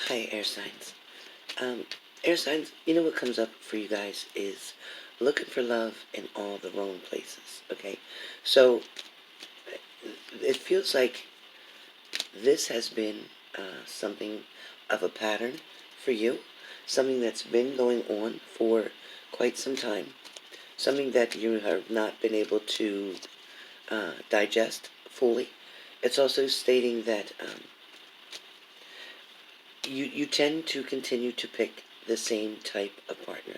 Hi, air signs. Air signs, you know what comes up for you guys is looking for love in all the wrong places, okay? So, it feels like this has been something of a pattern for you, something that's been going on for quite some time, something that you have not been able to digest fully. It's also stating that you tend to continue to pick the same type of partner.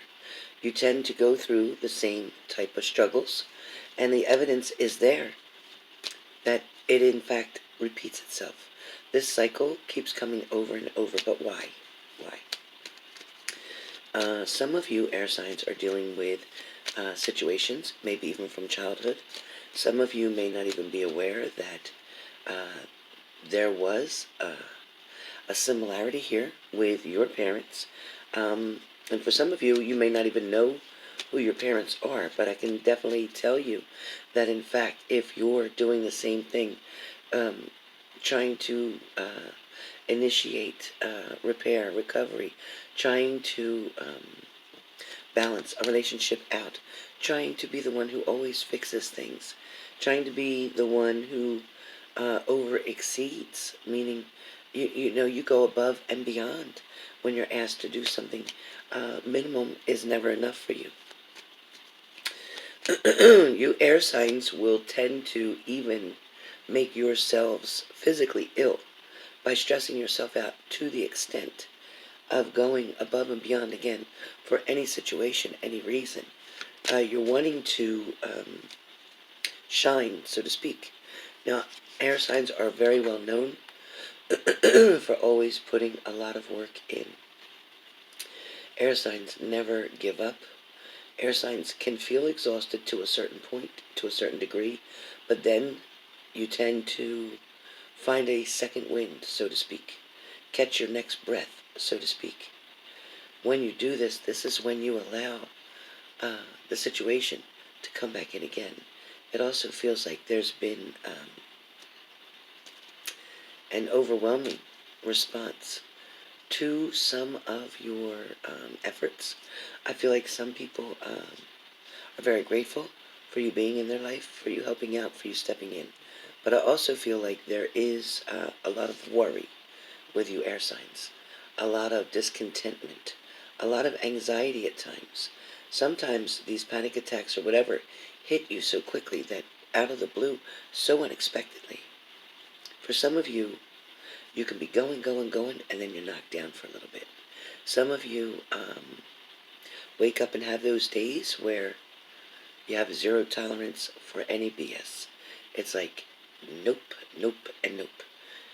You tend to go through the same type of struggles, and the evidence is there that it in fact repeats itself. This cycle keeps coming over and over, but why? Why? Some of you air signs are dealing with situations, maybe even from childhood. Some of you may not even be aware that there was a similarity here with your parents. And for some of you, you may not even know who your parents are, but I can definitely tell you that, in fact, if you're doing the same thing, trying to initiate repair, recovery, trying to balance a relationship out, trying to be the one who always fixes things, trying to be the one who over exceeds, meaning you go above and beyond when you're asked to do something. Minimum is never enough for you. You air signs will tend to even make yourselves physically ill by stressing yourself out to the extent of going above and beyond again for any situation, any reason. You're wanting to shine, so to speak. Now, air signs are very well known for always putting a lot of work in. Air signs never give up. Air signs can feel exhausted to a certain point, to a certain degree, but then you tend to find a second wind, so to speak. Catch your next breath, so to speak. When you do this, this is when you allow the situation to come back in again. It also feels like there's been an overwhelming response to some of your efforts. I feel like some people are very grateful for you being in their life, for you helping out, for you stepping in. But I also feel like there is a lot of worry with you air signs, a lot of discontentment, a lot of anxiety at times. Sometimes these panic attacks or whatever hit you so quickly that out of the blue, so unexpectedly. For some of you, you can be going, and then you're knocked down for a little bit. Some of you wake up and have those days where you have zero tolerance for any BS. It's like, nope, nope, and nope.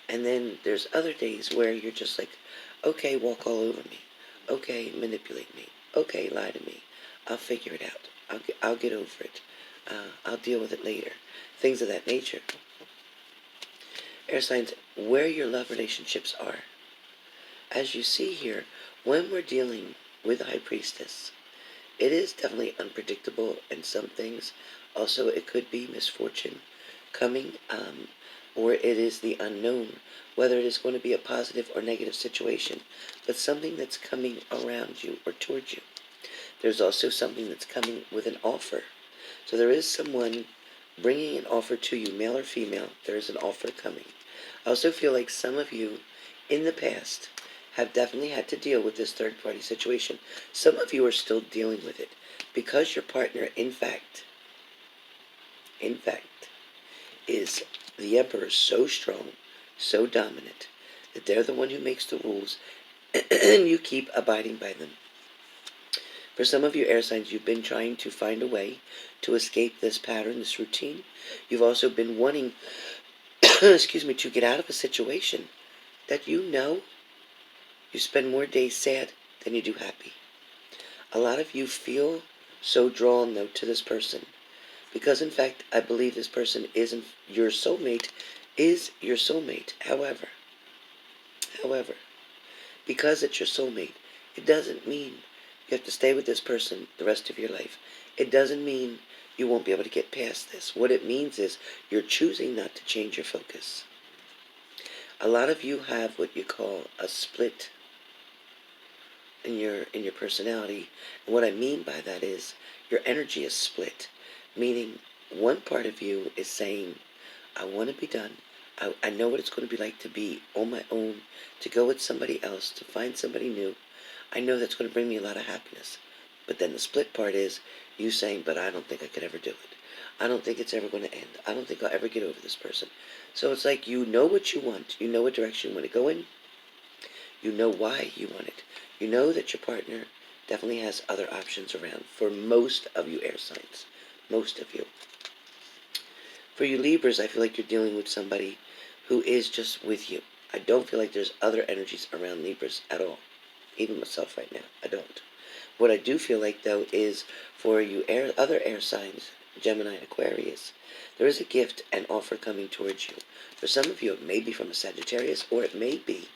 And then there's other days where you're just like, okay, walk all over me. Okay, manipulate me. Okay, lie to me. I'll figure it out. I'll get over it. I'll deal with it later. Things of that nature. Air signs, where your love relationships are. As you see here, when we're dealing with a high priestess, it is definitely unpredictable in some things. Also, it could be misfortune coming, or it is the unknown, whether it is going to be a positive or negative situation, but something that's coming around you or towards you. There's also something that's coming with an offer. So there is someone bringing an offer to you, male or female. There is an offer coming. I also feel like some of you in the past have definitely had to deal with this third-party situation. Some of you are still dealing with it because your partner, in fact, is the emperor, so strong, so dominant, that they're the one who makes the rules, and you keep abiding by them. For some of you air signs, you've been trying to find a way to escape this pattern, this routine. You've also been wanting, to get out of a situation that you know you spend more days sad than you do happy. A lot of you feel so drawn, though, to this person because, in fact, I believe this person isn't your soulmate, is your soulmate. However, because it's your soulmate, it doesn't mean you have to stay with this person the rest of your life. It doesn't mean you won't be able to get past this. What it means is you're choosing not to change your focus. A lot of you have what you call a split in your personality. And what I mean by that is your energy is split, meaning one part of you is saying, I want to be done. I know what it's going to be like to be on my own, to go with somebody else, to find somebody new. I know that's going to bring me a lot of happiness. But then the split part is you saying, but I don't think I could ever do it. I don't think it's ever going to end. I don't think I'll ever get over this person. So it's like you know what you want. You know what direction you want to go in. You know why you want it. You know that your partner definitely has other options around for most of you air signs. Most of you. For you Libras, I feel like you're dealing with somebody who is just with you. I don't feel like there's other energies around Libras at all. Even myself right now, I don't. What I do feel like, though, is for you other air signs, Gemini and Aquarius, there is a gift and offer coming towards you. For some of you, it may be from a Sagittarius, or it may be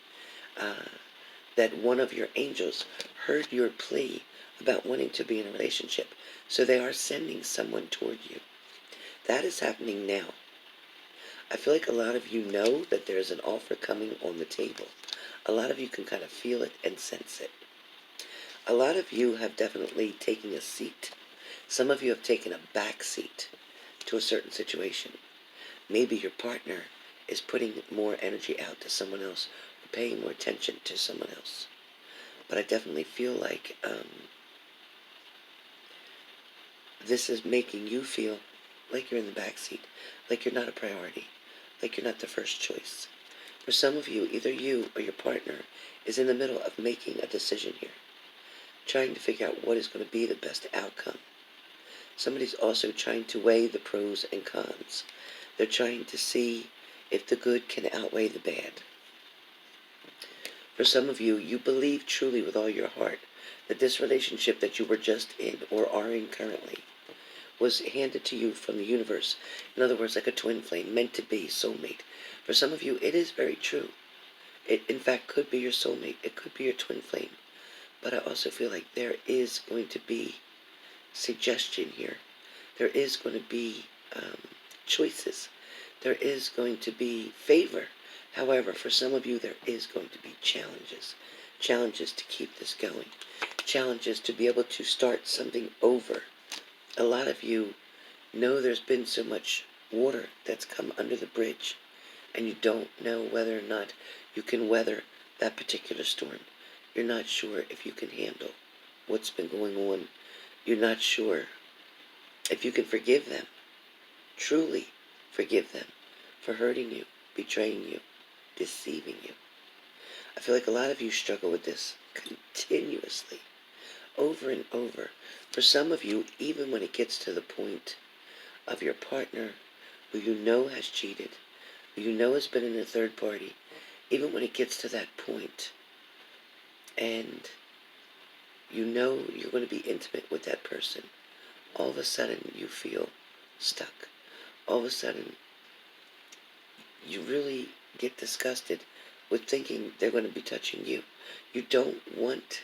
that one of your angels heard your plea about wanting to be in a relationship. So they are sending someone toward you. That is happening now. I feel like a lot of you know that there's an offer coming on the table. A lot of you can kind of feel it and sense it. A lot of you have definitely taken a seat. Some of you have taken a back seat to a certain situation. Maybe your partner is putting more energy out to someone else, or paying more attention to someone else. But I definitely feel like this is making you feel like you're in the back seat, like you're not a priority, like you're not the first choice. For some of you, either you or your partner is in the middle of making a decision here, trying to figure out what is going to be the best outcome. Somebody's also trying to weigh the pros and cons. They're trying to see if the good can outweigh the bad. For some of you, you believe truly with all your heart that this relationship that you were just in or are in currently was handed to you from the universe. In other words, like a twin flame, meant to be, soulmate. For some of you, it is very true. It, in fact, could be your soulmate. It could be your twin flame. But I also feel like there is going to be suggestion here. There is going to be choices. There is going to be favor. However, for some of you, there is going to be challenges. Challenges to keep this going. Challenges to be able to start something over. A lot of you know there's been so much water that's come under the bridge, and you don't know whether or not you can weather that particular storm. You're not sure if you can handle what's been going on. You're not sure if you can forgive them, truly forgive them for hurting you, betraying you, deceiving you. I feel like a lot of you struggle with this continuously, over and over. For some of you, even when it gets to the point of your partner who you know has cheated, who you know has been in a third party, even when it gets to that point, and you know you're going to be intimate with that person, all of a sudden you feel stuck. All of a sudden, you really get disgusted with thinking they're going to be touching you. You don't want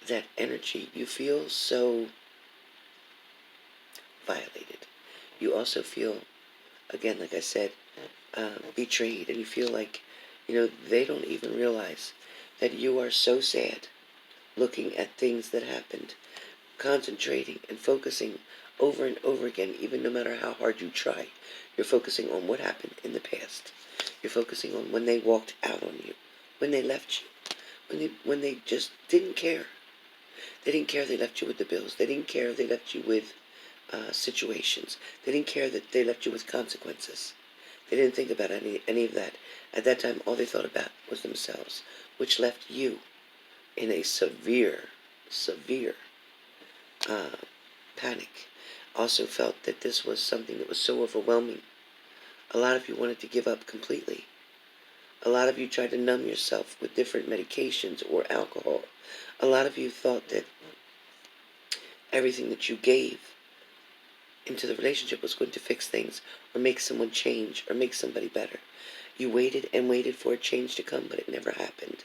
that energy. You feel so violated. You also feel, again, like I said, betrayed, and you feel like, they don't even realize that you are so sad looking at things that happened, concentrating and focusing over and over again, even no matter how hard you try. You're focusing on what happened in the past. You're focusing on when they walked out on you, when they left you, when they just didn't care. They didn't care they left you with the bills. They didn't care they left you with situations. They didn't care that they left you with consequences. They didn't think about any of that. At that time, all they thought about was themselves, which left you in a severe panic. Also felt that this was something that was so overwhelming. A lot of you wanted to give up completely. A lot of you tried to numb yourself with different medications or alcohol. A lot of you thought that everything that you gave into the relationship was going to fix things or make someone change or make somebody better. You waited and waited for a change to come, but it never happened.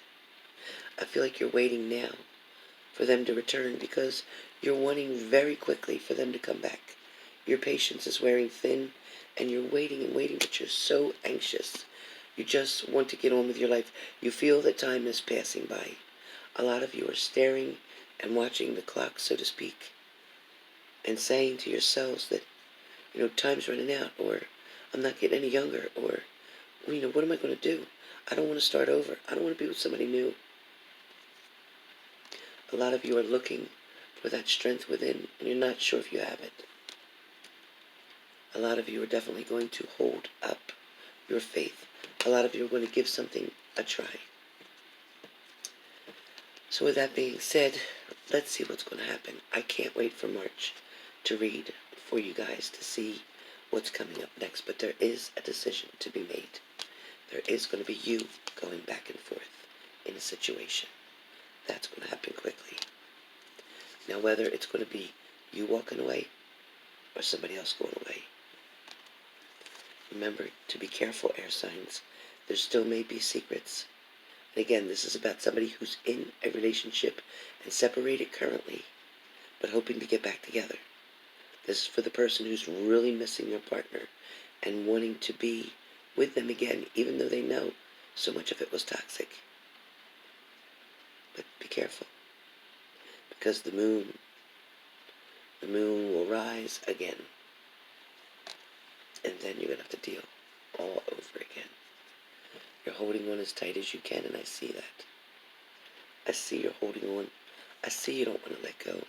I feel like you're waiting now for them to return because you're wanting very quickly for them to come back. Your patience is wearing thin, and you're waiting and waiting, but you're so anxious. You just want to get on with your life. You feel that time is passing by. A lot of you are staring and watching the clock, so to speak, and saying to yourselves that, time's running out, or I'm not getting any younger, or, what am I going to do? I don't want to start over. I don't want to be with somebody new. A lot of you are looking for that strength within, and you're not sure if you have it. A lot of you are definitely going to hold up your faith. A lot of you are going to give something a try. So with that being said, let's see what's going to happen. I can't wait for March to read for you guys to see what's coming up next. But there is a decision to be made. There is going to be you going back and forth in a situation. That's going to happen quickly. Now, whether it's going to be you walking away or somebody else going away, remember to be careful, air signs. There still may be secrets. And again, this is about somebody who's in a relationship and separated currently, but hoping to get back together. This is for the person who's really missing their partner and wanting to be with them again, even though they know so much of it was toxic. But be careful, because the moon will rise again, and then you're going to have to deal all over again. You're holding on as tight as you can, and I see that. I see you're holding on. I see you don't want to let go.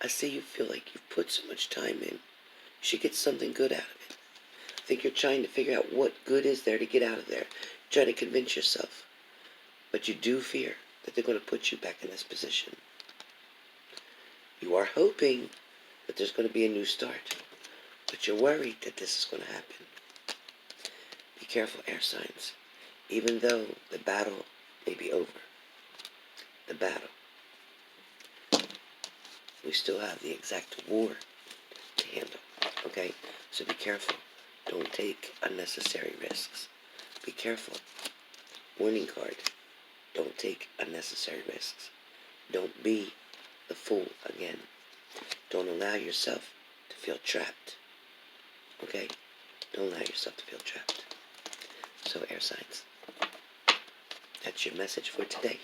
I see you feel like you've put so much time in. You should get something good out of it. I think you're trying to figure out what good is there to get out of there. You're trying to convince yourself. But you do fear that they're going to put you back in this position. You are hoping that there's going to be a new start. But you're worried that this is going to happen. Be careful, air signs. Even though the battle may be over, the battle, we still have the exact war to handle, okay? So be careful. Don't take unnecessary risks. Be careful. Warning card. Don't take unnecessary risks. Don't be the fool again. Don't allow yourself to feel trapped, okay? Don't allow yourself to feel trapped. So, air signs, that's your message for today.